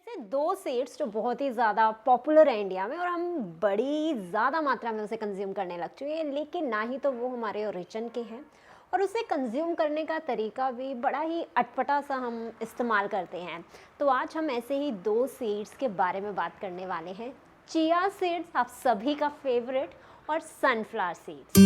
ऐसे दो सीड्स जो बहुत ही ज़्यादा पॉपुलर है इंडिया में और हम बड़ी ज़्यादा मात्रा में उसे कंज्यूम करने लग चुके हैं, लेकिन ना ही तो वो हमारे ओरिजिन के हैं और उसे कंज्यूम करने का तरीका भी बड़ा ही अटपटा सा हम इस्तेमाल करते हैं। तो आज हम ऐसे ही दो सीड्स के बारे में बात करने वाले हैं। चिया सीड्स आप सभी का फेवरेट और सनफ्लावर सीड्स।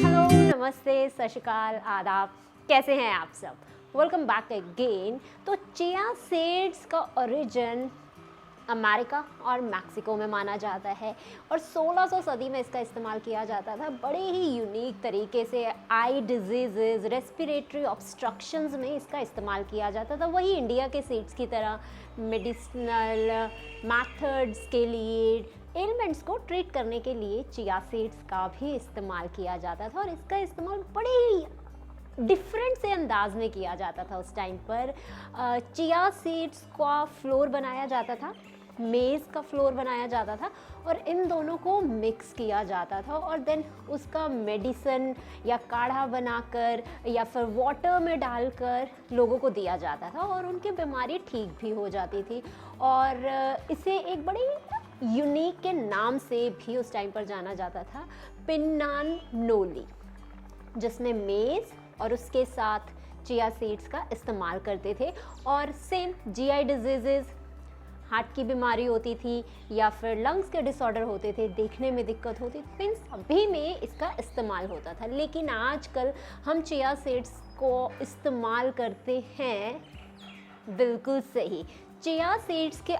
हेलो, नमस्ते, सत श्री अकाल, आदाब, कैसे हैं आप सब? Welcome back again. तो चिया सीड्स का ओरिजिन अमेरिका और मैक्सिको में माना जाता है और 1600 सदी में इसका इस्तेमाल किया जाता था बड़े ही यूनिक तरीके से। आई डिजीज़, रेस्पिरेटरी ऑब्स्ट्रक्शंस में इसका इस्तेमाल किया जाता था। वही इंडिया के सीड्स की तरह मेडिसिनल मेथड्स के लिए, एलिमेंट्स को ट्रीट करने के लिए चिया सीड्स का भी इस्तेमाल किया जाता था और इसका इस्तेमाल बड़े ही डिफरेंट से अंदाज में किया जाता था। उस टाइम पर चिया सीड्स का फ्लोर बनाया जाता था, मेज़ का फ्लोर बनाया जाता था और इन दोनों को मिक्स किया जाता था और देन उसका मेडिसिन या काढ़ा बनाकर या फिर वाटर में डालकर लोगों को दिया जाता था और उनकी बीमारी ठीक भी हो जाती थी। और इसे एक बड़ी यूनिक के नाम से भी उस टाइम पर जाना जाता था, पिन्नान नोली, जिसमें मेज़ और उसके साथ चिया सीड्स का इस्तेमाल करते थे। और सेम जीआई डिजीज़, हार्ट की बीमारी होती थी या फिर लंग्स के डिसऑर्डर होते थे, देखने में दिक्कत होती थी, इन सभी में इसका इस्तेमाल होता था। लेकिन आजकल हम चिया सीड्स को इस्तेमाल करते हैं बिल्कुल सही। चिया सीड्स के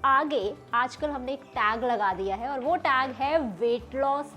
आगे आजकल हमने एक टैग लगा दिया है और वो टैग है वेट लॉस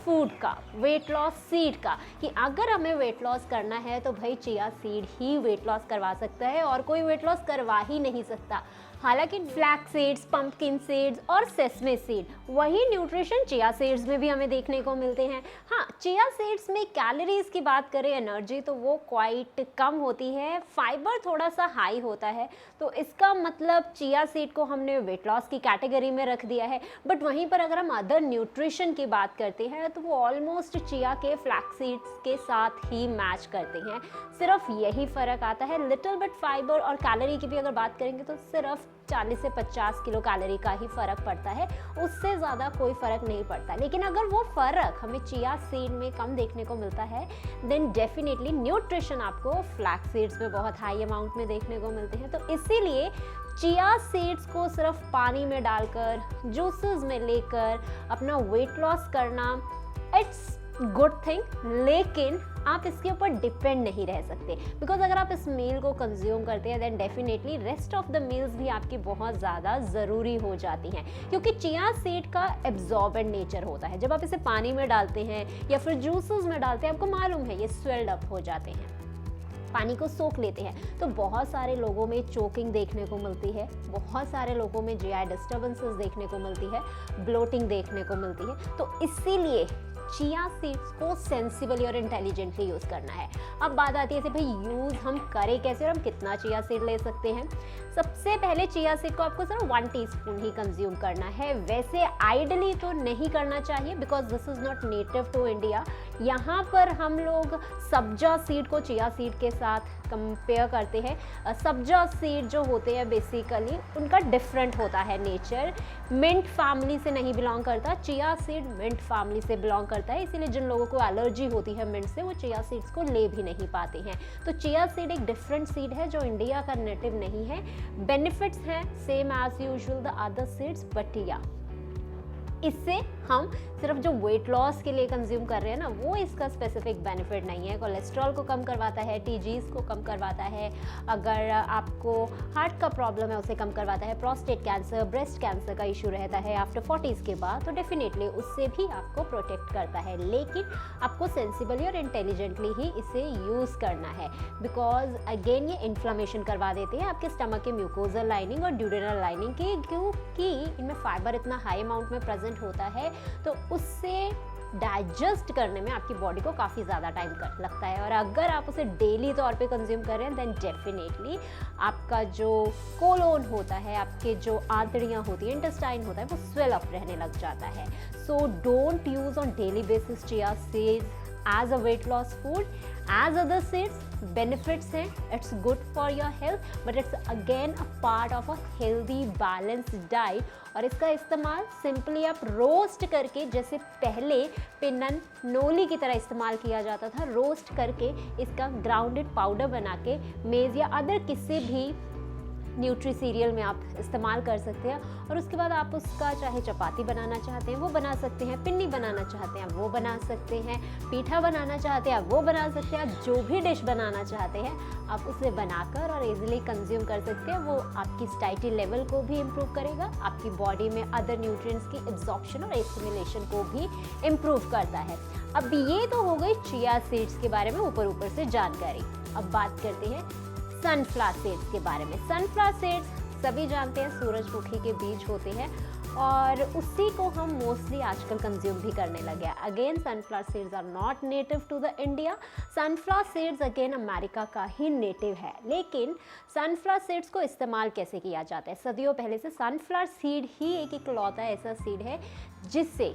फूड का, वेट लॉस सीड का, कि अगर हमें वेट लॉस करना है तो भाई चिया सीड ही वेट लॉस करवा सकता है और कोई वेट लॉस करवा ही नहीं सकता। हालांकि फ्लैक्स सीड्स, पंपकिन सीड्स और सेसमे सीड, वही न्यूट्रिशन चिया सीड्स में भी हमें देखने को मिलते हैं। हाँ, चिया सीड्स में कैलोरीज की बात करें, एनर्जी तो वो क्वाइट कम होती है, फाइबर थोड़ा सा हाई होता है, तो इसका मतलब चिया सीड को हमने वेट लॉस की कैटेगरी में रख दिया है। बट वहीं पर अगर हम अदर न्यूट्रिशन की बात करते हैं तो वो ऑलमोस्ट चिया के फ्लैक्स सीड्स के साथ ही मैच करते हैं। सिर्फ यही फ़र्क आता है, लिटिल बिट फाइबर और कैलोरी की भी अगर बात करेंगे तो सिर्फ 40 से 50 किलो कैलोरी का ही फ़र्क पड़ता है, उससे ज़्यादा कोई फ़र्क नहीं पड़ता। लेकिन अगर वो फ़र्क हमें चिया सीड में कम देखने को मिलता है, देन डेफिनेटली न्यूट्रिशन आपको फ्लैक्स सीड्स में बहुत हाई अमाउंट में देखने को मिलते हैं। तो इसीलिए चिया सीड्स को सिर्फ पानी में डालकर, जूसेस में लेकर अपना वेट लॉस करना, इट्स गुड थिंग, लेकिन आप इसके ऊपर डिपेंड नहीं रह सकते। बिकॉज अगर आप इस मील को कंज्यूम करते हैं then definitely rest of the meals भी आपकी बहुत ज़्यादा ज़रूरी हो जाती हैं, क्योंकि चिया सीड का एब्जॉर्बेंट नेचर होता है। जब आप इसे पानी में डालते हैं या फिर जूसेस में डालते हैं, आपको मालूम है ये स्वेल्ड अप हो जाते हैं, पानी को सोख लेते हैं। तो बहुत सारे लोगों में चोकिंग देखने को मिलती है, बहुत सारे लोगों में जीआई डिस्टर्बेंसेस देखने को मिलती है, ब्लोटिंग देखने को मिलती है। तो इसीलिए चिया सीड्स को सेंसिबली और इंटेलिजेंटली यूज़ करना है। अब बात आती है कि भाई यूज़ हम करें कैसे और हम कितना चिया सीड ले सकते हैं। सबसे पहले चिया सीड को आपको सिर्फ 1 टीस्पून ही कंज्यूम करना है। वैसे आइडली तो नहीं करना चाहिए because this is not native to India. यहाँ पर हम लोग सब्जा सीड को चिया सीड के साथ कंपेयर करते हैं। सब्जा सीड जो होते हैं बेसिकली उनका डिफरेंट होता है नेचर, मिंट फैमिली से नहीं बिलोंग करता। चिया सीड मिंट फैमिली से बिलोंग करता है, इसीलिए जिन लोगों को एलर्जी होती है मिंट से, वो चिया सीड्स को ले भी नहीं पाते हैं। तो चिया सीड एक डिफरेंट सीड है जो इंडिया का नेटिव नहीं है। बेनिफिट्स हैं same as usual the other seeds, but या इससे हम सिर्फ जो वेट लॉस के लिए कंज्यूम कर रहे हैं ना, वो इसका स्पेसिफिक बेनिफिट नहीं है। कोलेस्ट्रॉल को कम करवाता है, टीजीज को कम करवाता है, अगर आपको हार्ट का प्रॉब्लम है उसे कम करवाता है, प्रोस्टेट कैंसर, ब्रेस्ट कैंसर का इशू रहता है आफ्टर 40s के बाद, तो डेफिनेटली उससे भी आपको प्रोटेक्ट करता है। लेकिन आपको सेंसिबली और इंटेलिजेंटली ही इसे यूज़ करना है, बिकॉज अगेन ये इन्फ्लामेशन करवा देते हैं आपके स्टमक के म्यूकोजल लाइनिंग और ड्यूडेनल लाइनिंग के, क्योंकि इनमें फाइबर इतना हाई अमाउंट में प्रेजेंट होता है, तो उससे डाइजेस्ट करने में आपकी बॉडी को काफ़ी ज़्यादा टाइम लगता है। और अगर आप उसे डेली तौर पे कंज्यूम कर रहे हैं देन डेफिनेटली आपका जो कोलोन होता है, आपके जो आंतड़ियाँ होती हैं, इंटेस्टाइन होता है, वो स्वेल अप रहने लग जाता है। So don't use on daily basis chia seeds as a weight loss food, as other seeds benefits हैं, it's good for your health, but it's again a part of a healthy balance diet. और इसका इस्तेमाल simply आप roast करके, जैसे पहले पिनन नोली की तरह इस्तेमाल किया जाता था, रोस्ट करके इसका ग्राउंडेड पाउडर बना के मेज़ या अदर किसी भी न्यूट्री सीरियल में आप इस्तेमाल कर सकते हैं। और उसके बाद आप उसका चाहे चपाती बनाना चाहते हैं वो बना सकते हैं, पिन्नी बनाना चाहते हैं वो बना सकते हैं, पीठा बनाना चाहते हैं वो बना सकते हैं, जो भी डिश बनाना चाहते हैं आप उसे बनाकर और इजीली कंज्यूम कर सकते हैं। वो आपकी स्टाइटी लेवल को भी इम्प्रूव करेगा, आपकी बॉडी में अदर न्यूट्रिएंट्स की एब्जॉर्प्शन और एसिमिलेशन को भी इम्प्रूव करता है। अब ये तो हो गई चिया सीड्स के बारे में ऊपर ऊपर से जानकारी। अब बात करते हैं सनफ्लावर सीड्स के बारे में। सनफ्लावर सीड्स सभी जानते हैं सूरजमुखी के बीज होते हैं और उसी को हम मोस्टली आजकल कंज्यूम भी करने लगे हैं। Again sunflower seeds are not native to the India. Sunflower seeds again America का ही नेटिव है। लेकिन सनफ्लावर सीड्स को इस्तेमाल कैसे किया जाता है? सदियों पहले से सनफ्लावर सीड ही एक इकलौता ऐसा सीड है जिससे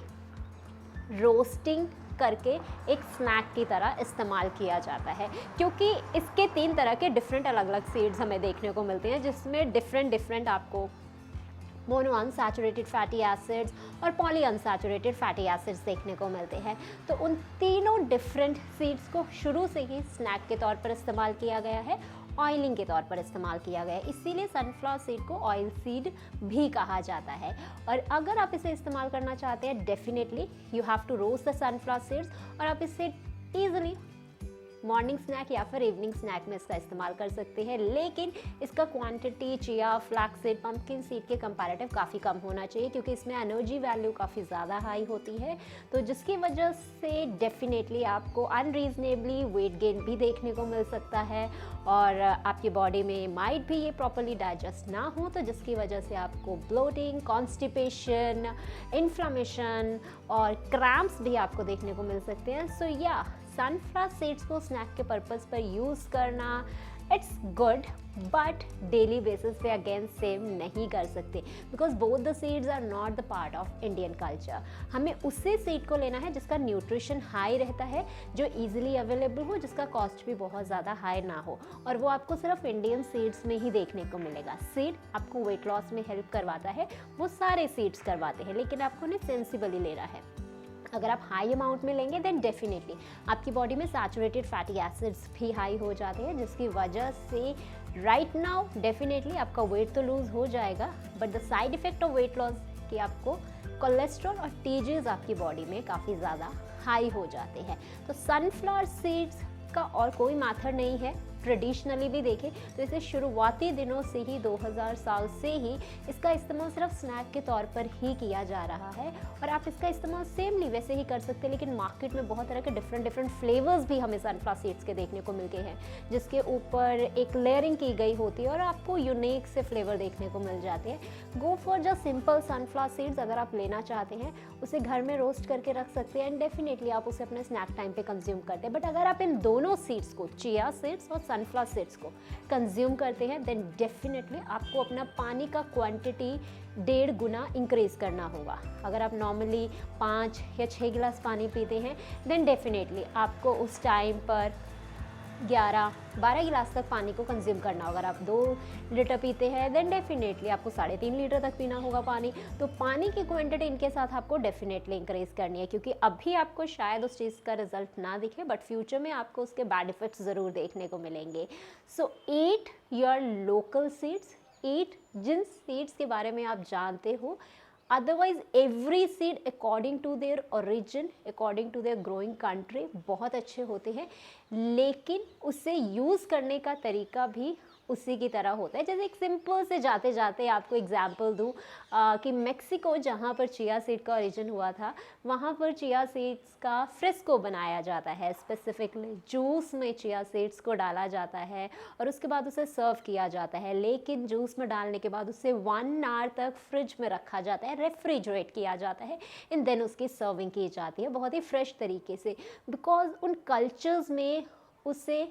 रोस्टिंग करके एक स्नैक की तरह इस्तेमाल किया जाता है, क्योंकि इसके 3 तरह के डिफरेंट अलग अलग सीड्स हमें देखने को मिलते हैं, जिसमें डिफरेंट आपको मोनो अनसैचुरेटेड फैटी एसिड्स और पॉली अनसैचुरेटेड फैटी एसिड्स देखने को मिलते हैं। तो उन तीनों डिफरेंट सीड्स को शुरू से ही स्नैक के तौर पर इस्तेमाल किया गया है, ऑयलिंग के तौर पर इस्तेमाल किया गया है, इसीलिए सनफ्लावर सीड को ऑयल सीड भी कहा जाता है। और अगर आप इसे इस्तेमाल करना चाहते हैं, definitely you have to roast the sunflower seeds और आप इसे ईजिली मॉर्निंग स्नैक या फिर इवनिंग स्नैक में इसका इस्तेमाल कर सकते हैं। लेकिन इसका quantity chia, flax seed, pumpkin seed के कंपैरेटिव काफ़ी कम होना चाहिए, क्योंकि इसमें एनर्जी वैल्यू काफ़ी ज़्यादा हाई होती है, तो जिसकी वजह से डेफिनेटली आपको अनरीजनेबली वेट गेन भी देखने को मिल सकता है और आपकी बॉडी में माइट भी ये प्रॉपरली डाइजेस्ट ना हो, तो जिसकी वजह से आपको ब्लोटिंग, कॉन्स्टिपेशन, इन्फ्लामेशन और क्रैम्प्स भी आपको देखने को मिल सकते हैं। सो या सनफ्लावर सीड्स को स्नैक के पर्पस पर यूज़ करना it's good, but daily basis पे अगेन सेम नहीं कर सकते, because both the seeds are not the part of Indian culture. हमें उसी सीड को लेना है जिसका न्यूट्रिशन हाई रहता है, जो ईजिली अवेलेबल हो, जिसका कॉस्ट भी बहुत ज़्यादा हाई ना हो, और वो आपको सिर्फ इंडियन सीड्स में ही देखने को मिलेगा। सीड आपको वेट लॉस में हेल्प करवाता है, वो सारे सीड्स करवाते हैं, लेकिन आपको उन्हें सेंसिबली लेना है। अगर आप हाई अमाउंट में लेंगे देन डेफिनेटली आपकी बॉडी में सैचुरेटेड फैटी एसिड्स भी हाई हो जाते हैं, जिसकी वजह से राइट नाउ डेफिनेटली आपका वेट तो लूज़ हो जाएगा, but the side effect of weight loss कि आपको कोलेस्ट्रॉल और टीजीज आपकी बॉडी में काफ़ी ज़्यादा हाई हो जाते हैं। तो सनफ्लावर सीड्स का और कोई मेथड नहीं है। ट्रेडिशनली भी देखें तो इसे शुरुआती दिनों से ही 2000 साल से ही इसका इस्तेमाल सिर्फ स्नैक के तौर पर ही किया जा रहा है, और आप इसका इस्तेमाल सेमली वैसे ही कर सकते हैं। लेकिन मार्केट में बहुत तरह के डिफरेंट फ्लेवर्स भी हमें सनफ्लावर सीड्स के देखने को मिलते हैं, जिसके ऊपर एक लेयरिंग की गई होती है और आपको यूनिक से फ्लेवर देखने को मिल जाते हैं। Go for just simple sunflower seeds. अगर आप लेना चाहते हैं उसे घर में रोस्ट करके रख सकते हैं एंड डेफिनेटली आप उसे अपने स्नैक टाइम पे कंज्यूम करते हैं। बट अगर आप इन दोनों सीड्स को, चिया सीड्स और सनफ्लावर सीड्स को कंज्यूम करते हैं, देन डेफिनेटली आपको अपना पानी का क्वांटिटी 1.5 गुना इंक्रीज करना होगा। अगर आप नॉर्मली 5 या 6 गिलास पानी पीते हैं, देन डेफिनेटली आपको उस टाइम पर 11-12 गिलास तक पानी को कंज्यूम करना होगा। अगर आप 2 लीटर पीते हैं देन डेफिनेटली आपको 3.5 लीटर तक पीना होगा पानी। तो पानी की क्वांटिटी इनके साथ आपको डेफिनेटली इंक्रीज करनी है, क्योंकि अभी आपको शायद उस चीज़ का रिजल्ट ना दिखे, बट फ्यूचर में आपको उसके बैड इफेक्ट्स ज़रूर देखने को मिलेंगे। So eat your local seeds, eat जिन सीड्स के बारे में आप जानते हो। Otherwise every seed according to their origin, according to their growing country बहुत अच्छे होते हैं, लेकिन उसे यूज़ करने का तरीका भी उसी की तरह होता है। जैसे एक सिंपल से जाते जाते आपको एग्जांपल दूँ कि मेक्सिको जहाँ पर चिया सीड का ओरिजिन हुआ था, वहाँ पर चिया सीड्स का फ्रेस्को बनाया जाता है। स्पेसिफिकली जूस में चिया सीड्स को डाला जाता है और उसके बाद उसे सर्व किया जाता है, लेकिन जूस में डालने के बाद उसे 1 आवर तक फ्रिज में रखा जाता है, रेफ्रिजरेट किया जाता है, एंड देन उसकी सर्विंग की जाती है बहुत ही फ्रेश तरीके से, बिकॉज उन कल्चर्स में उसे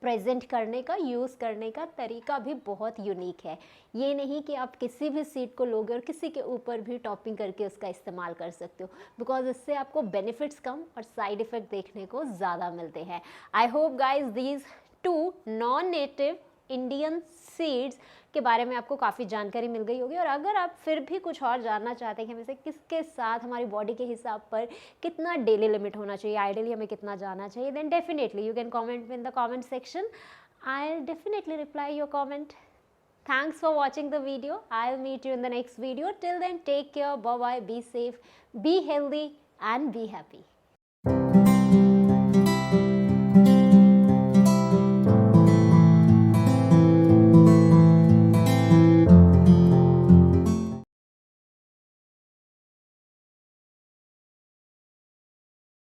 प्रेजेंट करने का, यूज़ करने का तरीका भी बहुत यूनिक है। ये नहीं कि आप किसी भी सीड को लोगे और किसी के ऊपर भी टॉपिंग करके उसका इस्तेमाल कर सकते हो, बिकॉज इससे आपको बेनिफिट्स कम और साइड इफ़ेक्ट देखने को ज़्यादा मिलते हैं। I hope guys these 2 non native Indian seeds के बारे में आपको काफ़ी जानकारी मिल गई होगी। और अगर आप फिर भी कुछ और जानना चाहते हैं कि हमें से किसके साथ हमारी बॉडी के हिसाब पर कितना डेली लिमिट होना चाहिए, आइडियली हमें कितना जाना चाहिए, then definitely you can comment in the comment section. I'll definitely reply your comment. Thanks for watching the video. I'll meet you in the next video. Till then, take care. Bye bye. Be safe, be healthy, and be happy.